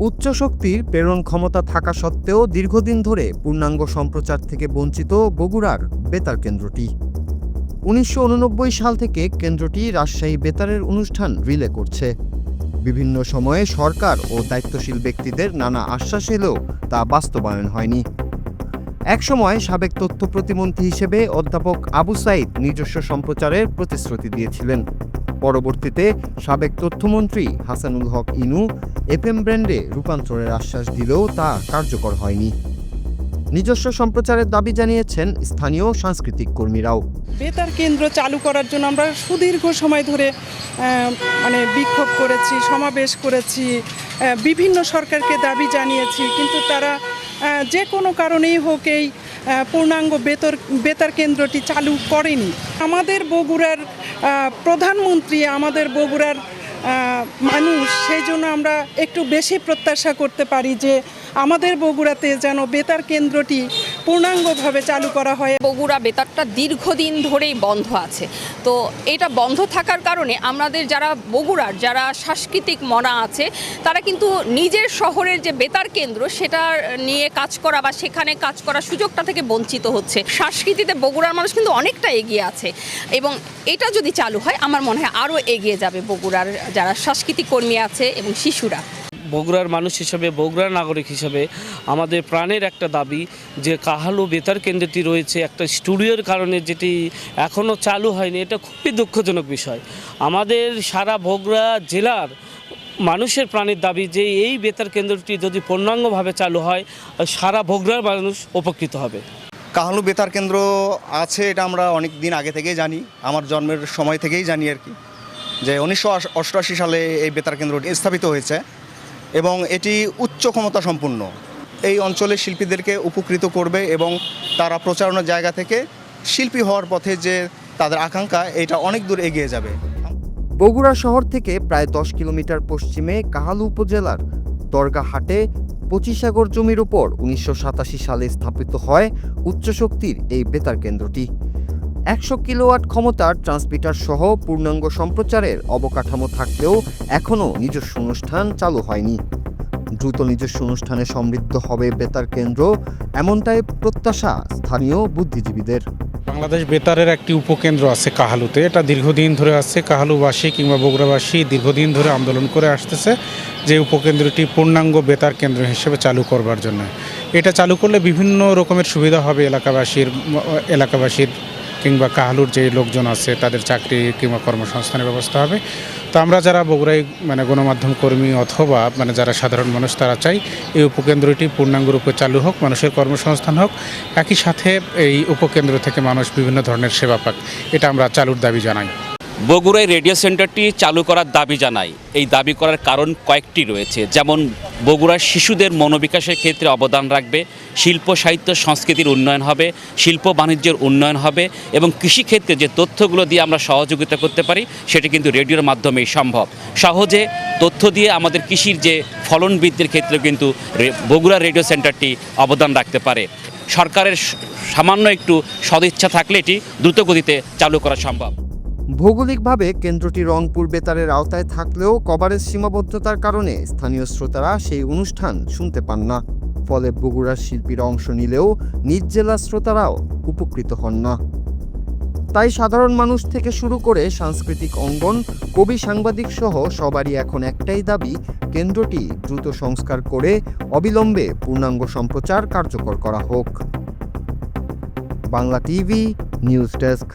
উচ্চ শক্তির প্রেরণ ক্ষমতা থাকা সত্ত্বেও দীর্ঘদিন ধরে পূর্ণাঙ্গ সম্প্রচার থেকে বঞ্চিত বগুড়ার বেতার কেন্দ্রটি। ১৯৮৯ সাল থেকে কেন্দ্রটি রাজশাহী বেতারের অনুষ্ঠান রিলে করছে। বিভিন্ন সময়ে সরকার ও দায়িত্বশীল ব্যক্তিদের নানা আশ্বাস এলেও তা বাস্তবায়ন হয়নি। একসময় সাবেক তথ্য প্রতিমন্ত্রী হিসেবে অধ্যাপক আবু সাইদ নিজস্ব সম্প্রচারের প্রতিশ্রুতি দিয়েছিলেন। পরবর্তীতে সাবেক তথ্যমন্ত্রী হাসানুল হক ইনু এফএম ব্র্যান্ডে রূপান্তরের আশ্বাস দিলেও তা কার্যকর হয়নি। নিজস্ব সম্প্রচারের দাবি জানিয়েছেন স্থানীয় সাংস্কৃতিক কর্মীরাও। বেতার কেন্দ্র চালু করার জন্য আমরা সুদীর্ঘ সময় ধরে বিক্ষোভ করেছি, সমাবেশ করেছি, বিভিন্ন সরকারকে দাবি জানিয়েছি, কিন্তু তারা যে কোনো কারণেই হোক এই পূর্ণাঙ্গ বেতার কেন্দ্রটি চালু করেনি। আমাদের বগুড়ার প্রধানমন্ত্রী, আমাদের বগুড়ার মানুষ, সেই জন্য আমরা একটু বেশি প্রত্যাশা করতে পারি যে আমাদের বগুড়াতে যেন বেতার কেন্দ্রটি পূর্ণাঙ্গভাবে চালু করা হয়। বগুড়া বেতারটা দীর্ঘদিন ধরেই বন্ধ আছে, তো এটা বন্ধ থাকার কারণে আমাদের যারা বগুড়ার যারা সাংস্কৃতিক মনা আছে তারা কিন্তু নিজের শহরের যে বেতার কেন্দ্র সেটা নিয়ে কাজ করা বা সেখানে কাজ করার সুযোগটা থেকে বঞ্চিত হচ্ছে। সংস্কৃতিতে বগুড়ার মানুষ কিন্তু অনেকটা এগিয়ে আছে এবং এটা যদি চালু হয় আমার মনে হয় আরও এগিয়ে যাবে বগুড়ার যারা সাংস্কৃতিক কর্মী আছে এবং শিশুরা। বগুড়ার মানুষ হিসেবে, বগুড়ার নাগরিক হিসেবে আমাদের প্রাণের একটা দাবি যে কাহালু বেতার কেন্দ্রটি রয়েছে একটা স্টুডিওর কারণে যেটি এখনও চালু হয়নি, এটা খুবই দুঃখজনক বিষয়। আমাদের সারা বগুড়া জেলার মানুষের প্রাণের দাবি যে এই বেতার কেন্দ্রটি যদি পূর্ণাঙ্গভাবে চালু হয় সারা বগুড়ার মানুষ উপকৃত হবে। কাহালু বেতার কেন্দ্র আছে এটা আমরা অনেক দিন আগে থেকেই জানি, আমার জন্মের সময় থেকেই জানি আর কি, যে ১৯৮৮ সালে এই বেতার কেন্দ্রটি স্থাপিত হয়েছে এবং এটি উচ্চ ক্ষমতা সম্পন্ন। এই অঞ্চলের শিল্পীদেরকে উপকৃত করবে এবং তারা প্রচারণার জায়গা থেকে শিল্পী হওয়ার পথে যে তাদের আকাঙ্ক্ষা, এটা অনেক দূর এগিয়ে যাবে। বগুড়া শহর থেকে প্রায় ১০ কিলোমিটার পশ্চিমে কাহালু উপজেলার দরগাহাটে ২৫ একর জমির উপর ১৯৮৭ সালে স্থাপিত হয় উচ্চ শক্তির এই বেতার কেন্দ্রটি। ১০০ কিলোওয়াট ক্ষমতার ট্রান্সমিটার সহ পূর্ণাঙ্গ সম্প্রচারের অবকাঠামো থাকলেও এখনও নিজস্ব অনুষ্ঠান চালু হয়নি। দ্রুত নিজস্ব অনুষ্ঠানে সমৃদ্ধ হবে বেতার কেন্দ্র, এমনটাই প্রত্যাশা স্থানীয় বুদ্ধিজীবীদের। বাংলাদেশ বেতারের একটি উপকেন্দ্র আছে কাহালুতে, এটা দীর্ঘদিন ধরে আছে। কাহালুবাসী কিংবা বগুড়াবাসী দীর্ঘদিন ধরে আন্দোলন করে আসতেছে যে উপকেন্দ্রটি পূর্ণাঙ্গ বেতার কেন্দ্র হিসেবে চালু করবার জন্য। এটা চালু করলে বিভিন্ন রকমের সুবিধা হবে এলাকাবাসীর কিংবা কাহালুর যে লোকজন আছে তাদের চাকরি কিংবা কর্মসংস্থানের ব্যবস্থা হবে। তো আমরা যারা বগুড়ায় গণমাধ্যম কর্মী অথবা যারা সাধারণ মানুষ তারা চাই এই উপকেন্দ্রটি পূর্ণাঙ্গরূপে চালু হোক, মানুষের কর্মসংস্থান হোক, একই সাথে এই উপকেন্দ্র থেকে মানুষ বিভিন্ন ধরনের সেবা পাক, এটা আমরা চালুর দাবি জানাই। বগুড়ায় রেডিও সেন্টারটি চালু করার দাবি জানাই। এই দাবি করার কারণ কয়েকটি রয়েছে, যেমন বগুড়ার শিশুদের মনোবিকাশের ক্ষেত্রে অবদান রাখবে, শিল্প সাহিত্য সংস্কৃতির উন্নয়ন হবে, শিল্প বাণিজ্যের উন্নয়ন হবে এবং কৃষিক্ষেত্রে যে তথ্যগুলো দিয়ে আমরা সহযোগিতা করতে পারি সেটি কিন্তু রেডিওর মাধ্যমেই সম্ভব। সহজে তথ্য দিয়ে আমাদের কৃষির যে ফলন বৃদ্ধির ক্ষেত্রে কিন্তু বগুড়া রেডিও সেন্টারটি অবদান রাখতে পারে। সরকারের সামান্য একটু সদিচ্ছা থাকলে এটি দ্রুতগতিতে চালু করা সম্ভব। ভৌগোলিকভাবে কেন্দ্রটি রংপুর বেতারের আওতায় থাকলেও কভারেজ সীমাবদ্ধতার কারণে স্থানীয় শ্রোতারা সেই অনুষ্ঠান শুনতে পান না। ফলে বগুড়ার শিল্পীরা অংশ নিলেও নিজ জেলার শ্রোতারাও উপকৃত হন না। তাই সাধারণ মানুষ থেকে শুরু করে সাংস্কৃতিক অঙ্গন, কবি, সাংবাদিক সহ সবারই এখন একটাই দাবি, কেন্দ্রটি দ্রুত সংস্কার করে অবিলম্বে পূর্ণাঙ্গ সম্প্রচার কার্যকর করা হোক। Bangla TV news desk.